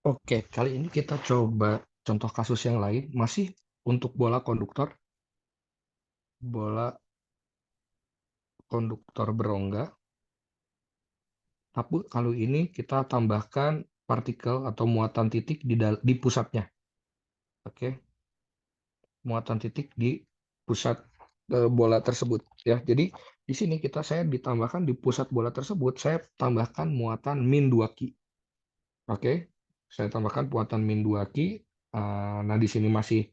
Oke, kali ini kita coba contoh kasus yang lain, masih untuk bola konduktor berongga, tapi kalau ini kita tambahkan partikel atau muatan titik di pusatnya. Oke, muatan titik di pusat bola tersebut ya. Jadi di sini saya ditambahkan di pusat bola tersebut, saya tambahkan muatan min 2 ki. Oke, saya tambahkan muatan min 2 ki. Nah, di sini masih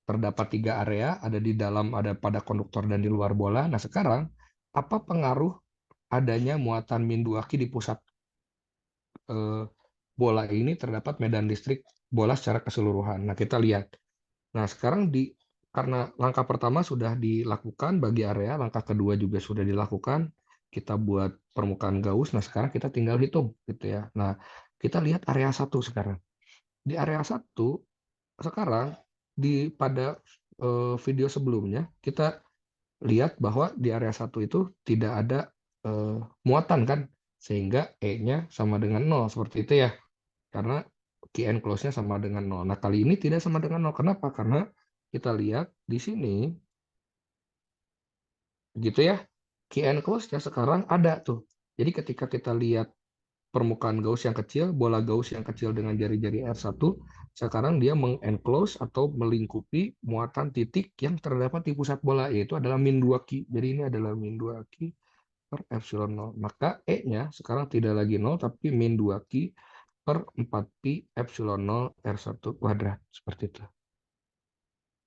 terdapat 3 area, ada di dalam, ada pada konduktor, dan di luar bola. Nah, sekarang apa pengaruh adanya muatan min 2 ki di pusat bola ini terdapat medan listrik bola secara keseluruhan? Nah, kita lihat. Nah, sekarang karena langkah pertama sudah dilakukan bagi area, langkah kedua juga sudah dilakukan, kita buat permukaan Gauss. Nah, sekarang kita tinggal hitung gitu ya. Nah, kita lihat area 1 sekarang. Di area 1 sekarang pada video sebelumnya kita lihat bahwa di area 1 itu tidak ada muatan kan, sehingga E-nya sama dengan 0 seperti itu ya, karena key enclose-nya sama dengan 0. Nah, kali ini tidak sama dengan 0. Kenapa? Karena kita lihat di sini gitu ya, key enclose-nya sekarang ada tuh. Jadi ketika kita lihat permukaan Gauss yang kecil, bola Gauss yang kecil dengan jari-jari R1, sekarang dia mengenclose atau melingkupi muatan titik yang terdapat di pusat bola, yaitu adalah min 2 ki. Jadi ini adalah min 2 ki per epsilon 0. Maka E-nya sekarang tidak lagi 0, tapi min 2 ki per 4 pi epsilon 0 R1 kuadrat. Seperti itu.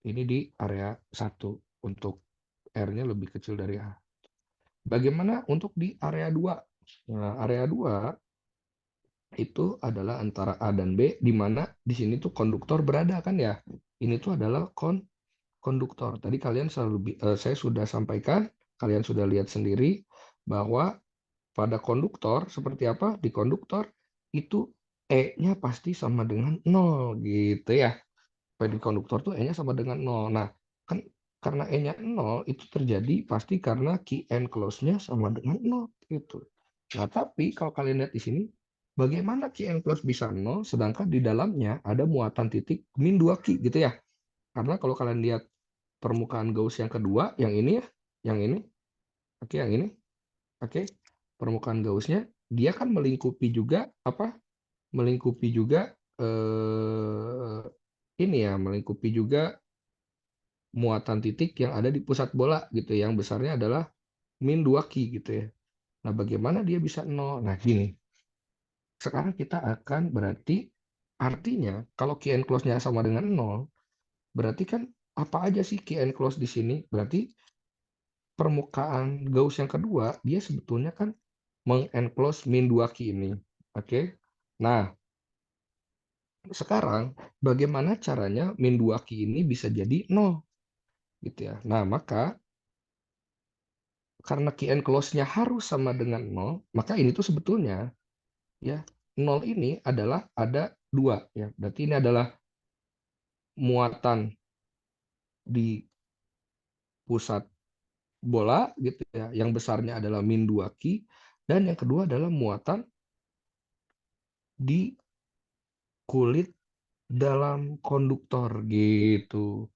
Ini di area 1 untuk R-nya lebih kecil dari A. Bagaimana untuk di area 2? Nah, area 2 itu adalah antara A dan B, di mana di sini tuh konduktor berada kan ya. Ini tuh adalah konduktor. Tadi saya sudah sampaikan, kalian sudah lihat sendiri bahwa pada konduktor seperti apa? Di konduktor itu E-nya pasti sama dengan 0 gitu ya. Di konduktor tuh E-nya sama dengan 0. Nah, kan karena E-nya 0 itu terjadi pasti karena key enclose-nya sama dengan 0 gitu. Nah, tapi kalau kalian lihat di sini, bagaimana key enclose bisa 0 sedangkan di dalamnya ada muatan titik min 2 ki gitu ya. Karena kalau kalian lihat permukaan Gauss yang kedua, yang ini ya, yang ini, oke, yang ini, oke, permukaan Gauss-nya dia kan melingkupi juga apa? Melingkupi juga ini ya, melingkupi juga muatan titik yang ada di pusat bola gitu, yang besarnya adalah min 2 ki gitu ya. Nah, bagaimana dia bisa 0? Nah, gini. Sekarang kita akan berarti artinya kalau key enclose-nya sama dengan 0, berarti kan apa aja sih key enclose di sini? Berarti permukaan Gauss yang kedua, dia sebetulnya kan mengenclose min 2 ki ini. Oke. Nah, sekarang bagaimana caranya min 2 ki ini bisa jadi 0 gitu ya. Nah, maka karena key enclose-nya harus sama dengan 0, maka ini tuh sebetulnya ya 0 ini adalah ada 2 ya. Berarti ini adalah muatan di pusat bola gitu ya. Yang besarnya adalah min 2 ki, dan yang kedua adalah muatan di kulit dalam konduktor gitu.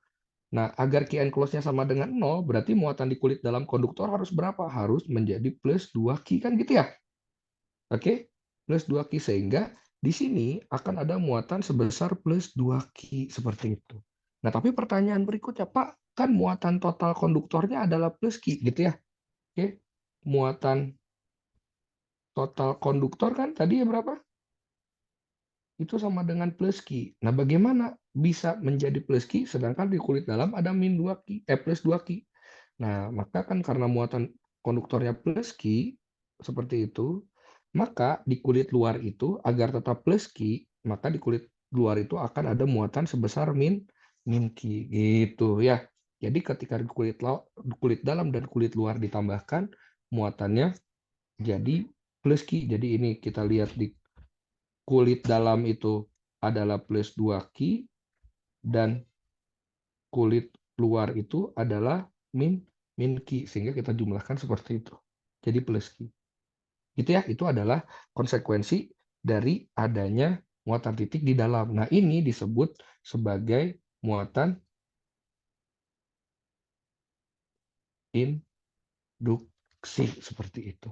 Nah, agar key enclose-nya sama dengan 0, berarti muatan di kulit dalam konduktor harus berapa? Harus menjadi plus 2 ki kan gitu ya. Oke, plus 2 ki, sehingga di sini akan ada muatan sebesar plus 2 ki seperti itu. Nah, tapi pertanyaan berikutnya, Pak, kan muatan total konduktornya adalah plus ki gitu ya. Oke, muatan total konduktor kan tadi ya berapa? Itu sama dengan plus ki. Nah, bagaimana bisa menjadi plus ki sedangkan di kulit dalam ada min 2 ki, plus 2 ki. Nah, maka kan karena muatan konduktornya plus ki seperti itu, maka di kulit luar itu agar tetap plus ki, maka di kulit luar itu akan ada muatan sebesar min ki gitu ya. Jadi ketika di kulit dalam dan kulit luar ditambahkan, muatannya jadi plus ki. Jadi ini kita lihat di kulit dalam itu adalah plus 2 ki, dan kulit luar itu adalah min ki, sehingga kita jumlahkan seperti itu. Jadi plus ki. Gitu ya, itu adalah konsekuensi dari adanya muatan titik di dalam. Nah, ini disebut sebagai muatan induksi seperti itu.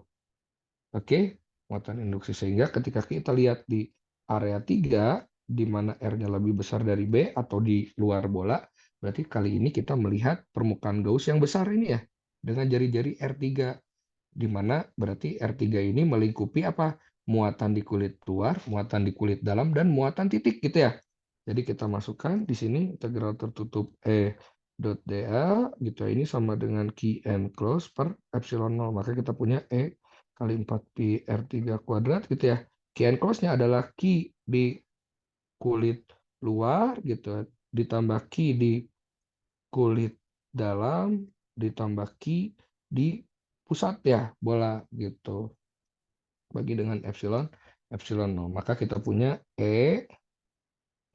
Oke, muatan induksi. Sehingga ketika kita lihat di area 3, di mana R-nya lebih besar dari B atau di luar bola, berarti kali ini kita melihat permukaan Gauss yang besar ini ya, dengan jari-jari R3, di mana berarti R3 ini melingkupi apa? Muatan di kulit luar, muatan di kulit dalam, dan muatan titik gitu ya. Jadi kita masukkan di sini integral tertutup E dot dA gitu ya. Ini sama dengan Q enclose per epsilon 0. Maka kita punya E kali 4pi R3 kuadrat gitu ya. Q enclose-nya adalah Q di kulit luar gitu ya, ditambah Q di kulit dalam, ditambah Q di pusat ya bola gitu. Bagi dengan epsilon 0. Maka kita punya E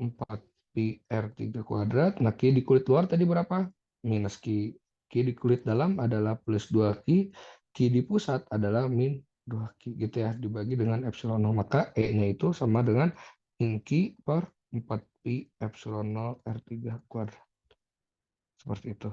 4pi R3 kuadrat. Nah, Q di kulit luar tadi berapa? Minus Q. Q di kulit dalam adalah plus 2Q. Q di pusat adalah min 2Q gitu ya. Dibagi dengan epsilon 0. Maka E-nya itu sama dengan min Q per 4pi epsilon 0 R3 kuadrat. Seperti itu.